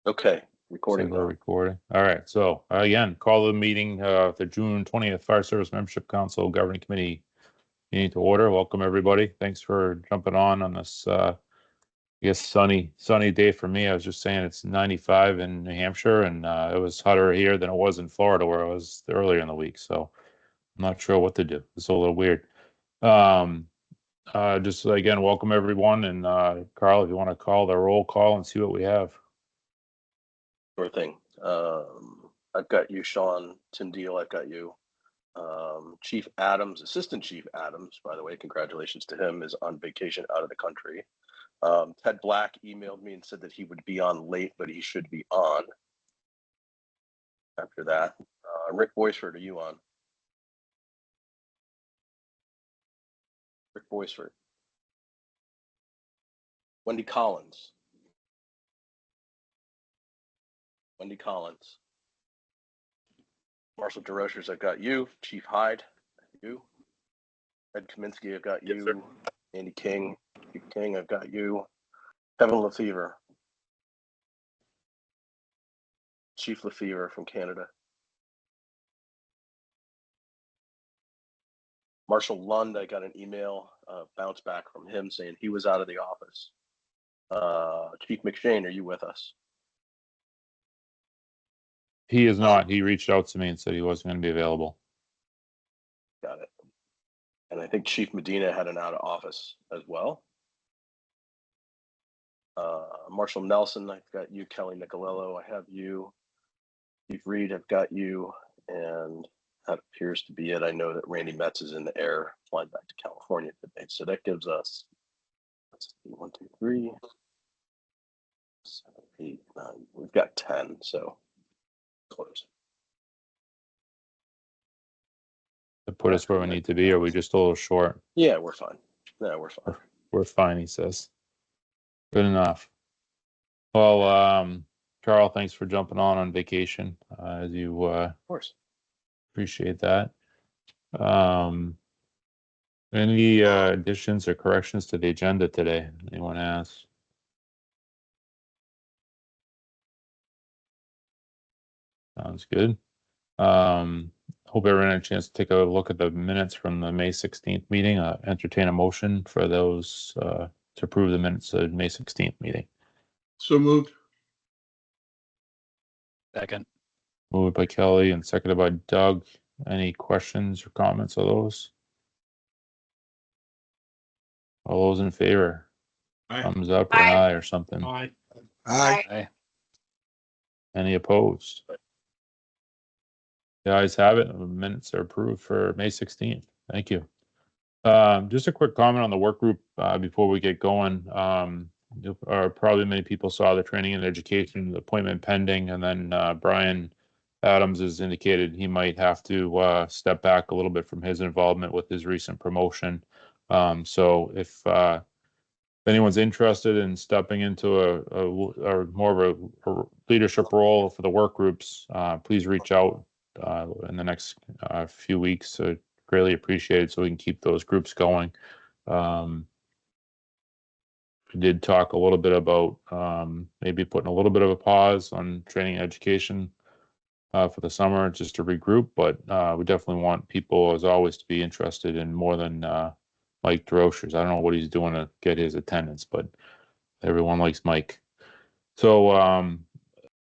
Okay, So recording we're now. recording. All right. So again, call the meeting, the June 20th Fire Service Membership Council Governing Committee meeting to order. Welcome, everybody. Thanks for jumping on this, I guess, sunny day for me. I was just saying it's 95 in New Hampshire, and it was hotter here than it was in Florida where I was earlier in the week. So I'm not sure what to do. It's a little weird. Just again, welcome everyone. And Carl, if you want to call the roll call and see what we have. Sure thing. I've got you, Sean, Tim Diehl, I've got you. Chief Adams, Assistant Chief Adams, by the way, congratulations to him, is on vacation out of the country. Ted Black emailed me and said that he would be on late, but he should be on after that. Rick Boisford, are you on? Rick Boisford. Wendy Collins. Wendy Collins. Marshal Desrochers, I've got you. Chief Hyde, you. Ed Kaminsky, I've got you. Yes, sir. Andy King, Chief King, I've got you. Kevin Lefevre. Chief Lefevre from Canada. Marshal Lund, I got an email bounce back from him saying he was out of the office. Chief McShane, are you with us? He is not. He reached out to me and said he wasn't going to be available. Got it. And I think Chief Medina had an out of office as well. Marshal Nelson, I've got you. Kelly Nicolello, I have you. Chief Reed, I've got you. And that appears to be it. I know that Randy Metz is in the air flying back to California today. So that gives us 1, 2, 3, 7, 8, 9. We've got 10. So close. To put us where we need to be, or are we just a little short? Yeah, we're fine. Yeah, we're fine. We're fine, he says. Good enough. Well, Carl, thanks for jumping on vacation. As you Of course. appreciate that. Any additions or corrections to the agenda today? Anyone ask? Sounds good. Hope everyone had a chance to take a look at the minutes from the May 16th meeting. Entertain a motion for those to approve the minutes of May 16th meeting. So moved. Second. Moved by Kelly and seconded by Doug. Any questions or comments on those? All those in favor? Aye. Thumbs up or an eye or something? Aye. Aye. Any opposed? The ayes have it. The minutes are approved for May 16th. Thank you. Just a quick comment on the work group before we get going. Probably many people saw the training and education appointment pending, and then Brian Adams has indicated he might have to step back a little bit from his involvement with his recent promotion. So if anyone's interested in stepping into a more of a leadership role for the work groups, please reach out in the next few weeks. Greatly appreciated, so we can keep those groups going. We did talk a little bit about maybe putting a little bit of a pause on training and education for the summer just to regroup, but we definitely want people, as always, to be interested in more than Mike Desrochers. I don't know what he's doing to get his attendance, but everyone likes Mike. So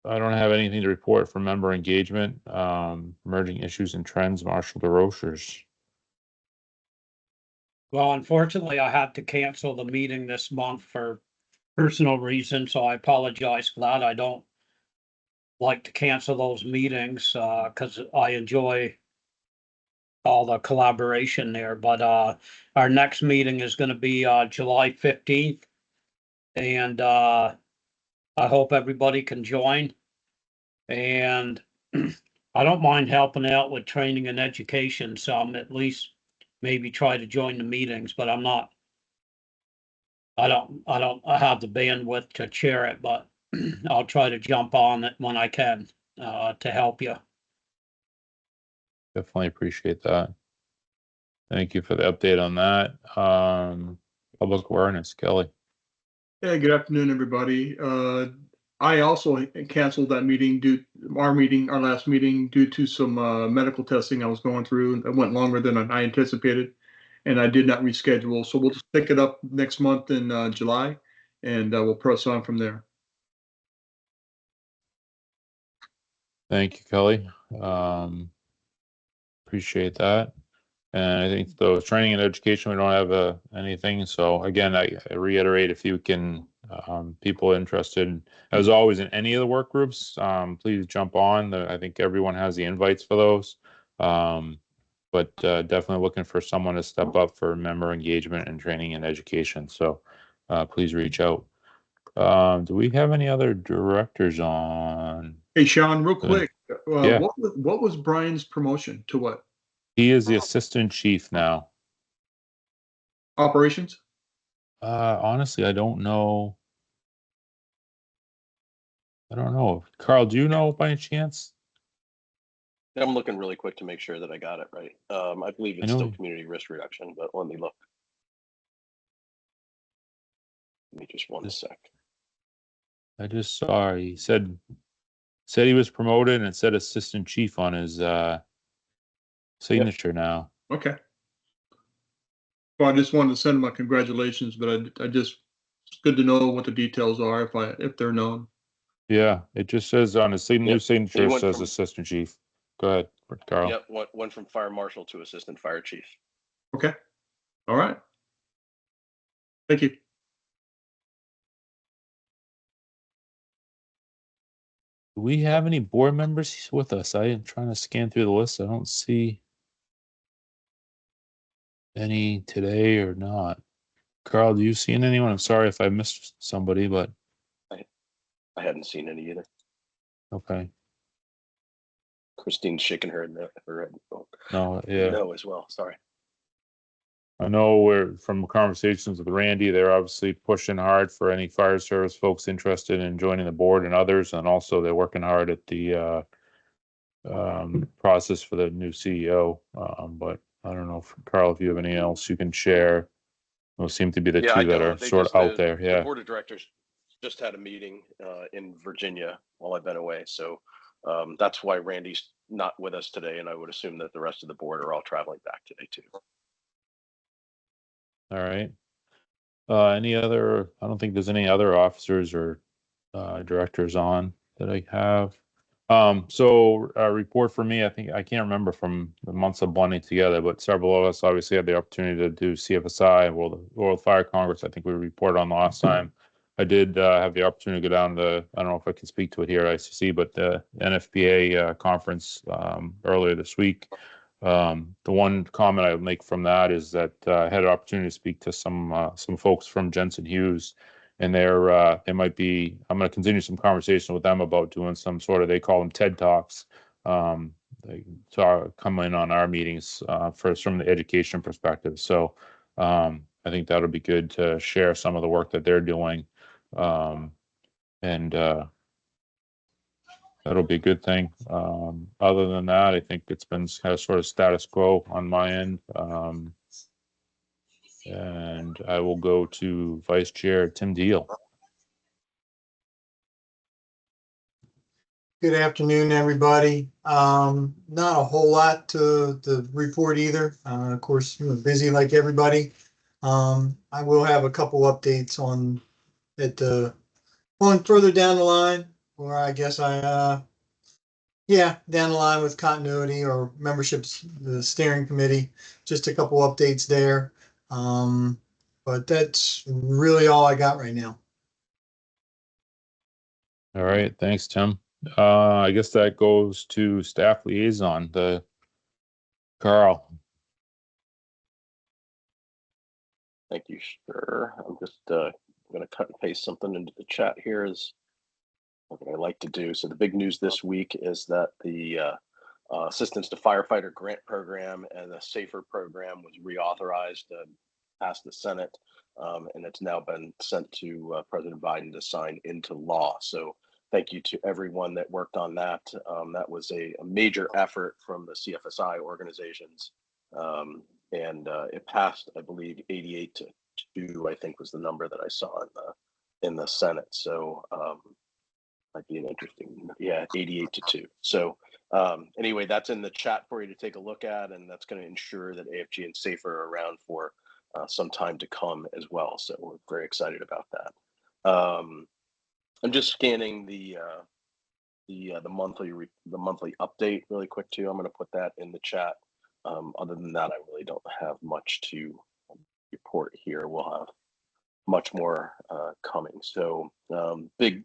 I don't have anything to report from member engagement, emerging issues and trends. Marshal Desrochers. Well, unfortunately, I had to cancel the meeting this month for personal reasons, so I apologize for that. I don't like to cancel those meetings because I enjoy all the collaboration there. But our next meeting is going to be July 15th, and I hope everybody can join. And I don't mind helping out with training and education, so I'm at least maybe try to join the meetings, but I don't have the bandwidth to chair it, but I'll try to jump on it when I can to help you. Definitely appreciate that. Thank you for the update on that. Public awareness, Kelly. Hey, good afternoon, everybody. I also canceled that meeting our last meeting due to some medical testing I was going through. It went longer than I anticipated, and I did not reschedule. So we'll just pick it up next month in July, and we'll press on from there. Thank you, Kelly. Appreciate that. And I think those training and education, we don't have anything. So again, I reiterate, if you can, people interested, as always, in any of the work groups, please jump on. I think everyone has the invites for those. But definitely looking for someone to step up for member engagement and training and education. So please reach out. Do we have any other directors on? Hey, Sean, real quick, Yeah. what was Brian's promotion to what? He is the assistant chief now. Operations? Honestly, I don't know. Carl, do you know by any chance? I'm looking really quick to make sure that I got it right. I believe it's know still you- community risk reduction, but let me look. Give me just one sec. I just saw he said he was promoted and it said assistant chief on his signature now. Okay. Well, I just wanted to send my congratulations, but I just, it's good to know what the details are if they're known. Yeah, it just says on his new Yep. signature He went says from- assistant chief. Go ahead, Carl. Yep, went from fire marshal to assistant fire chief. Okay. All right. Thank you. Do we have any board members with us? I am trying to scan through the list. I don't see any today or not. Carl, do you see anyone? I'm sorry if I missed somebody, but I hadn't seen any either. okay. Christine's shaking her head. No, yeah. No, as well. Sorry. I know we're from conversations with Randy, they're obviously pushing hard for any fire service folks interested in joining the board and others. And also they're working hard at the process for the new CEO. But I don't know, Carl, if you have anything else you can share. Those seem to be the I two that don't. are They sort just- of out the- there. The Yeah. board of directors just had a meeting in Virginia while I've been away. So that's why Randy's not with us today. And I would assume that the rest of the board are all traveling back today too. All right. Any other, I don't think there's any other officers or directors on that I have. So a report for me, I think, I can't remember from the months of blending together, but several of us obviously had the opportunity to do CFSI, World Fire Congress. I think we reported on the last time. I did have the opportunity to go down to, I don't know if I can speak to it here at ICC, but the NFPA conference earlier this week. The one comment I would make from that is that I had an opportunity to speak to some folks from Jensen Hughes, and they might be. I'm going to continue some conversation with them about doing some sort of, they call them TED Talks. They come in on our meetings from the education perspective. So I think that'll be good to share some of the work that they're doing, and that'll be a good thing. Other than that, I think it's been kind of sort of status quo on my end. And I will go to Vice Chair Tim Diehl. Good afternoon, everybody. Not a whole lot to report either. Of course, busy like everybody. I will have a couple updates on further down the line, or I guess down the line with continuity or memberships, the steering committee. Just a couple updates there. But that's really all I got right now. All right, thanks, Tim. I guess that goes to staff liaison, the Carl. Thank you, sir. I'm just going to cut and paste something into the chat here is what I like to do. So the big news this week is that the Assistance to Firefighter Grant Program and the SAFER program was reauthorized, past the Senate, and it's now been sent to President Biden to sign into law. So thank you to everyone that worked on that. That was a major effort from the CFSI organizations. And it passed, I believe, 88-2, I think was the number that I saw in the Senate. So might be an interesting, yeah, 88-2. So anyway, that's in the chat for you to take a look at, and that's going to ensure that AFG and SAFER are around for some time to come as well. So we're very excited about that. I'm just scanning the monthly update really quick too. I'm going to put that in the chat. Other than that, I really don't have much to report here. We'll have much more coming. So big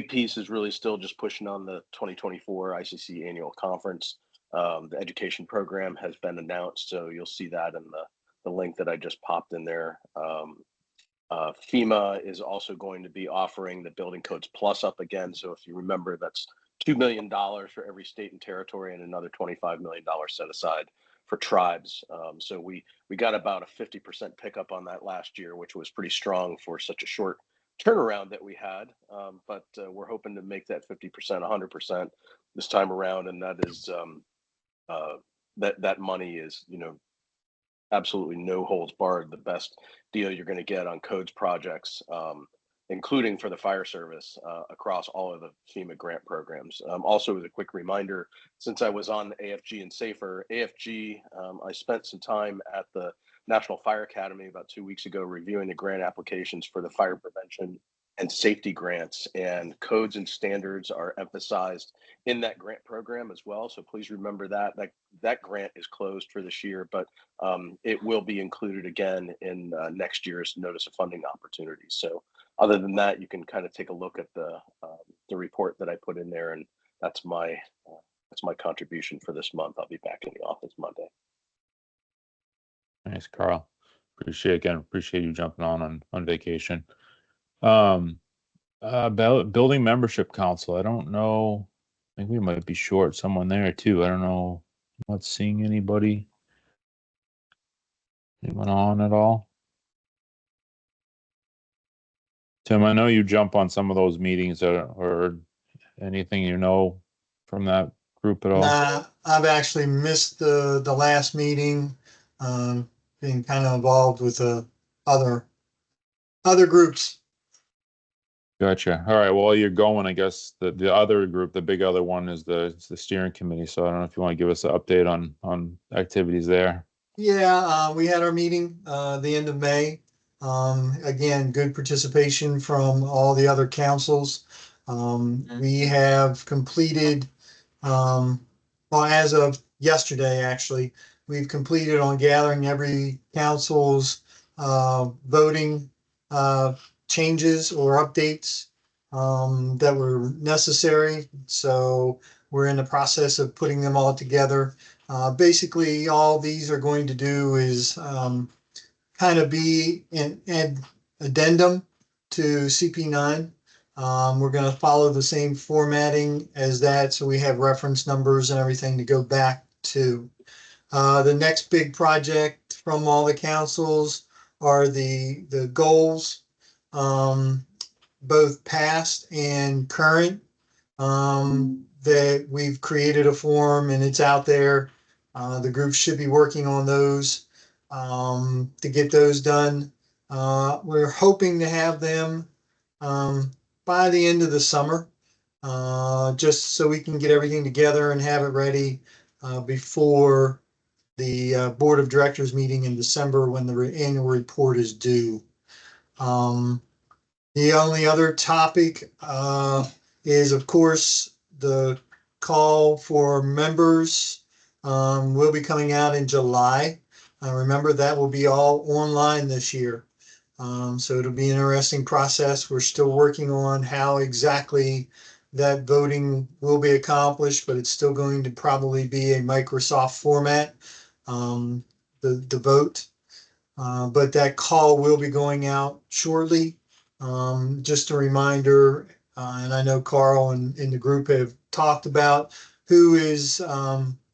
piece is really still just pushing on the 2024 ICC annual conference. The education program has been announced, so you'll see that in the link that I just popped in there. FEMA is also going to be offering the Building Codes Plus up again. So if you remember, that's $2 million for every state and territory and another $25 million set aside for tribes. So we got about a 50% pickup on that last year, which was pretty strong for such a short turnaround that we had. But we're hoping to make that 50%, 100% this time around. And that is that money is, absolutely no holds barred, the best deal you're going to get on codes projects, including for the fire service across all of the FEMA grant programs. Also, as a quick reminder, since I was on AFG and SAFER, AFG, I spent some time at the National Fire Academy about 2 weeks ago reviewing the grant applications for the fire prevention and safety grants, and codes and standards are emphasized in that grant program as well. So please remember that grant is closed for this year, but it will be included again in next year's notice of funding opportunities. So other than that, you can kind of take a look at the report that I put in there, and that's my contribution for this month. I'll be back in the office Monday. Thanks, Carl. Appreciate you jumping on vacation. Building Membership Council. I don't know. I think we might be short someone there too. I don't know. I'm not seeing anyone on at all. Tim, I know you jump on some of those meetings or anything from that group at all. Nah, I've actually missed the last meeting. Being kind of involved with other groups. Gotcha. All right. Well, you're going. I guess the other group, the big other one, is the steering committee. So I don't know if you want to give us an update on activities there. Yeah, we had our meeting the end of May. Again, good participation from all the other councils. We have completed, as of yesterday, actually, we've completed on gathering every council's voting changes or updates that were necessary. So we're in the process of putting them all together. Basically, all these are going to do is kind of be an addendum to CP9. We're going to follow the same formatting as that, so we have reference numbers and everything to go back to. The next big project from all the councils are the goals, both past and current, that we've created a form and it's out there. The group should be working on those to get those done. We're hoping to have them by the end of the summer, just so we can get everything together and have it ready before the board of directors meeting in December when the annual report is due. The only other topic is, of course, the call for members will be coming out in July. Remember, that will be all online this year. So it'll be an interesting process. We're still working on how exactly that voting will be accomplished, but it's still going to probably be a Microsoft format, the vote. But that call will be going out shortly. Just a reminder, and I know Carl and the group have talked about who is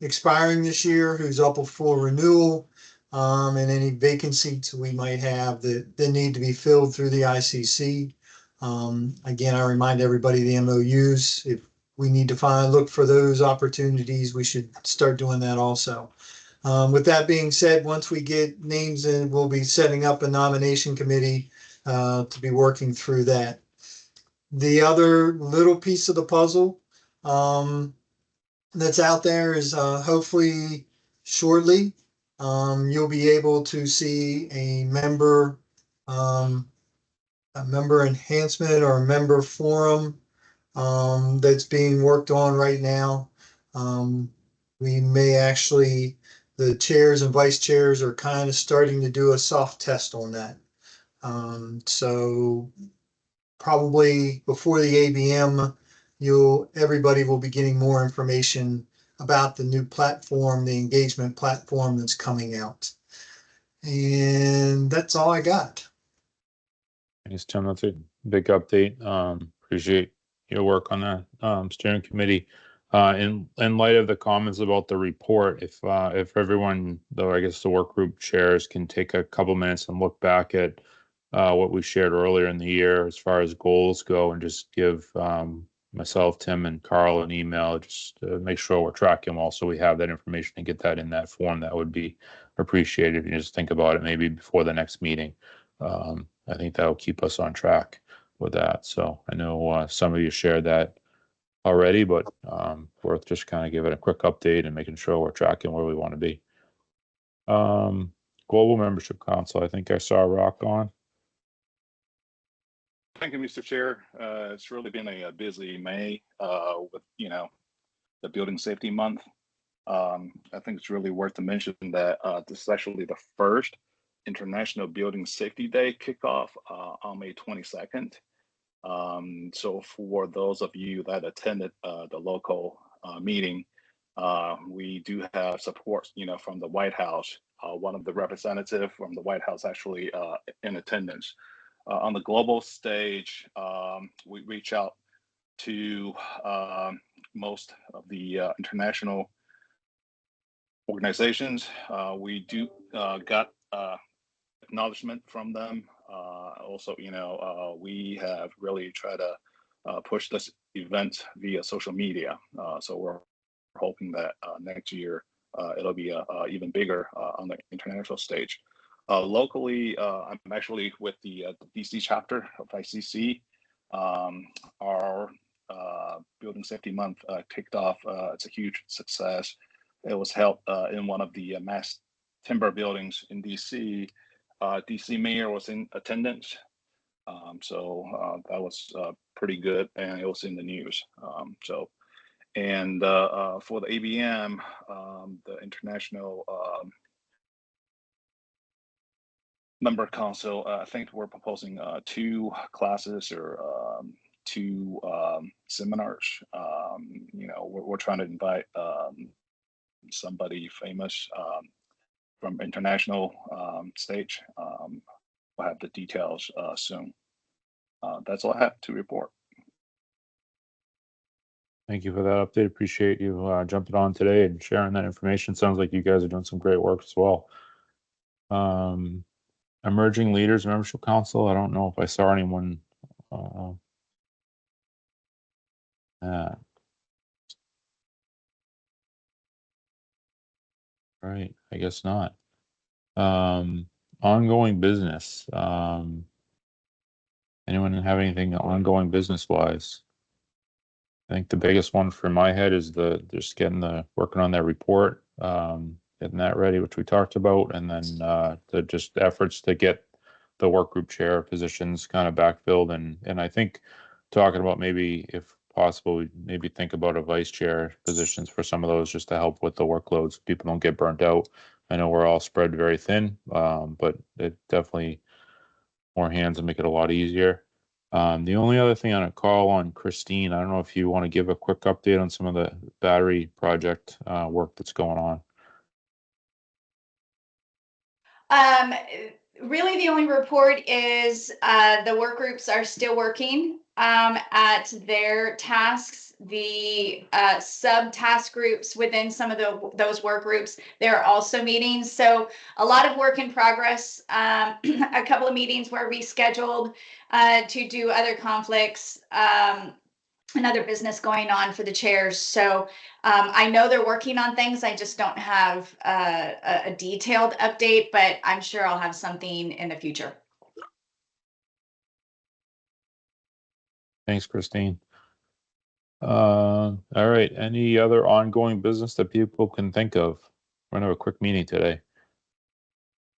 expiring this year, who's up for renewal, and any vacancies we might have that need to be filled through the ICC. Again, I remind everybody the MOUs, if we need to look for those opportunities, we should start doing that also. With that being said, once we get names in, we'll be setting up a nomination committee to be working through that. The other little piece of the puzzle that's out there is hopefully shortly you'll be able to see a member enhancement or a member forum that's being worked on right now. We may actually, the chairs and vice chairs are kind of starting to do a soft test on that. So probably before the ABM, everybody will be getting more information about the new platform, the engagement platform that's coming out. And that's all I got. Thanks, Tim. That's a big update. Appreciate your work on that steering committee. In light of the comments about the report, if everyone, though, I guess the work group chairs can take a couple minutes and look back at what we shared earlier in the year as far as goals go, and just give myself, Tim, and Carl an email just to make sure we're tracking well, so we have that information and get that in that form. That would be appreciated. If you just think about it, maybe before the next meeting. I think that'll keep us on track with that. So I know some of you shared that already, but worth just kind of giving a quick update and making sure we're tracking where we want to be. Global Membership Council, I think I saw Rock on. Thank you, Mr. Chair. It's really been a busy May with, the Building Safety Month. I think it's really worth to mention that this is actually the first International Building Safety Day kickoff on May 22nd. So for those of you that attended the local meeting, we do have support, from the White House. One of the representatives from the White House actually in attendance. On the global stage, we reach out to most of the international organizations. We do got acknowledgement from them. Also, we have really tried to push this event via social media. So we're hoping that next year it'll be even bigger on the international stage. Locally, I'm actually with the DC chapter of ICC. Our Building Safety Month kicked off. It's a huge success. It was held in one of the mass timber buildings in DC. DC mayor was in attendance. So that was pretty good, and it was in the news. For the ABM, the International Member Council, I think we're proposing 2 classes or 2 seminars. We're trying to invite somebody famous from international stage. We'll have the details soon. That's all I have to report. Thank you for that update. Appreciate you jumping on today and sharing that information. Sounds like you guys are doing some great work as well. Emerging Leaders Membership Council. I don't know if I saw anyone. Right, I guess not. Ongoing business. Anyone have anything ongoing business wise? I think the biggest one for my head is just working on that report, getting that ready, which we talked about, and then the just efforts to get the work group chair positions kind of backfilled, and I think talking about maybe, if possible, we maybe think about a vice chair positions for some of those, just to help with the workloads. People don't get burnt out. I know we're all spread very thin, but it definitely more hands and make it a lot easier. The only other thing on a call on Christine, I don't know if you want to give a quick update on some of the battery project work that's going on. Really, the only report is the work groups are still working at their tasks. The sub-task groups within some of those work groups, they're also meeting. So a lot of work in progress. A couple of meetings were rescheduled to do other conflicts and other business going on for the chairs. So I know they're working on things. I just don't have a detailed update, but I'm sure I'll have something in the future. Thanks, Christine. All right. Any other ongoing business that people can think of? We're gonna have a quick meeting today.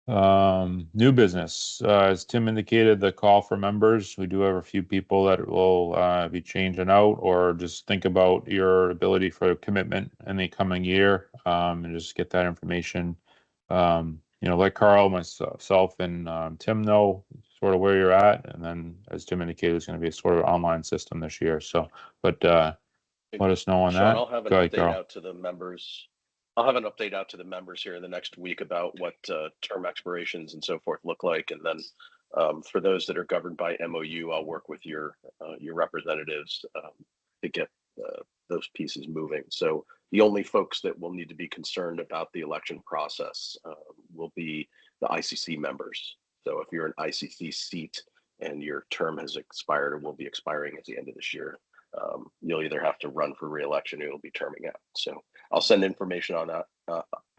New business, as Tim indicated, the call for members, we do have a few people that will be changing out, or just think about your ability for commitment in the coming year, and just get that information. Let Carl, myself, and Tim know sort of where you're at, and then as Tim indicated, it's going to be a sort of online system this year. So, but let us know on Sean, that. I'll have an Go ahead, update Carl. out to the members. I'll have an update out to the members here in the next week about what term expirations and so forth look like. And then for those that are governed by MOU, I'll work with your representatives to get those pieces moving. So the only folks that will need to be concerned about the election process will be the ICC members. So if you're an ICC seat and your term has expired or will be expiring at the end of this year, you'll either have to run for re-election or you'll be terming out. So I'll send information on that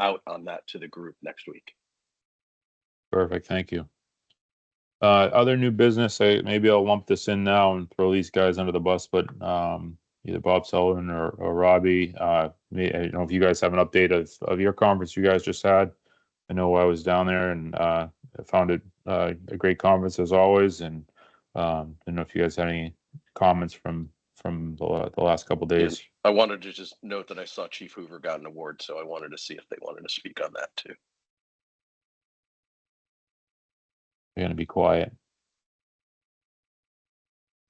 out on that to the group next week. Perfect. Thank you. Other new business, maybe I'll lump this in now and throw these guys under the bus, but either Bob Sullivan or Robbie, I don't know if you guys have an update of your conference you guys just had. I know I was down there and I found it a great conference as always, and I don't know if you guys had any comments from the last couple of days. I wanted to just note that I saw Chief Hoover got an award, so I wanted to see if they wanted to speak on that too. You're going to be quiet.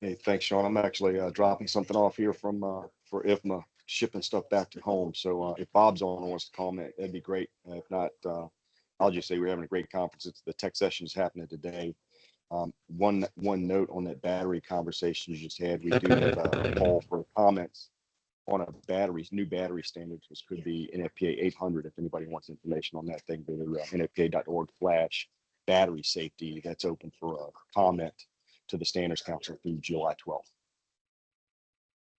Hey, thanks, Sean. I'm actually dropping something off here from for IFMA, shipping stuff back to home. So if Bob's on and wants to comment, that'd be great. If not, I'll just say we're having a great conference. The tech session is happening today. One note on that battery conversation you just had, we do have a call for comments on a new battery standards, which could be NFPA 800. If anybody wants information on that thing, go to nfpa.org/battery safety. That's open for a comment to the Standards Council through July 12th.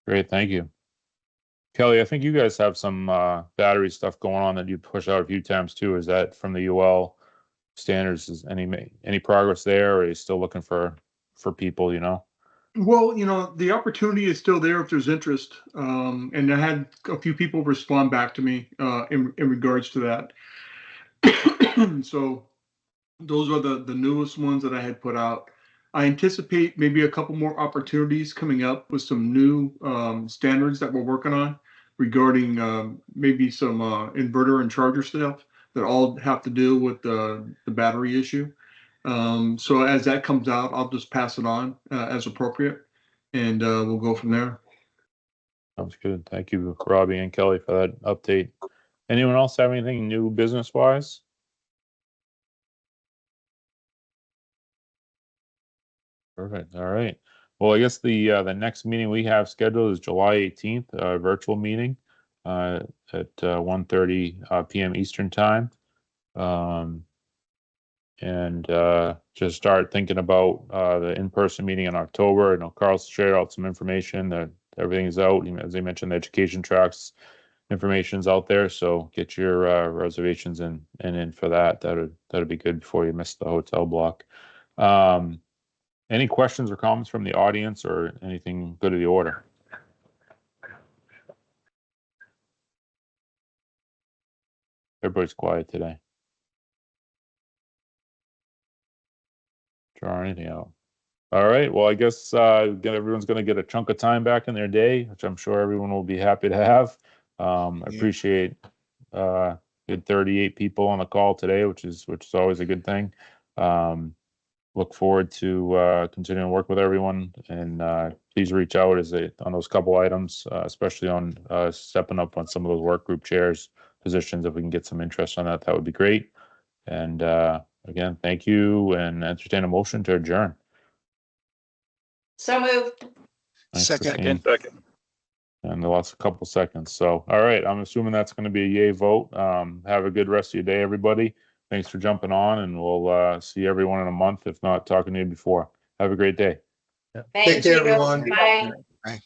Great, thank you. Kelly, I think you guys have some battery stuff going on that you push out a few times too. Is that from the UL standards? Is any progress there, or are you still looking for people, you know? Well, the opportunity is still there if there's interest. And I had a few people respond back to me in regards to that. So those are the newest ones that I had put out. I anticipate maybe a couple more opportunities coming up with some new standards that we're working on regarding maybe some inverter and charger stuff that all have to do with the battery issue. So as that comes out, I'll just pass it on as appropriate, and we'll go from there. Sounds good. Thank you, Robbie and Kelly, for that update. Anyone else have anything new business-wise? Perfect. All right. Well, I guess the next meeting we have scheduled is July 18th, a virtual meeting at 1:30 p.m. Eastern time. And just start thinking about the in-person meeting in October. I know Carl's shared out some information that everything is out. As I mentioned, the education tracks information's out there. So get your reservations in for that. That'd be good before you miss the hotel block. Any questions or comments from the audience or anything good of the order? Everybody's quiet today. Draw anything out. All right. Well, I guess everyone's going to get a chunk of time back in their day, which I'm sure everyone will be happy to have. I appreciate good 38 people on the call today, which is always a good thing. Look forward to continuing to work with everyone, and please reach out on those couple items, especially on stepping up on some of those work group chairs positions. If we can get some interest on that, that would be great. And again, thank you, and entertain a motion to adjourn. So moved. Thanks, Second. Christine. And the last couple seconds. So, all right, I'm assuming that's going to be a yay vote. Have a good rest of your day, everybody. Thanks for jumping on, and we'll see everyone in a month, if not talking to you before. Have a great day. Thank Take care, you. everyone. Bye. Bye.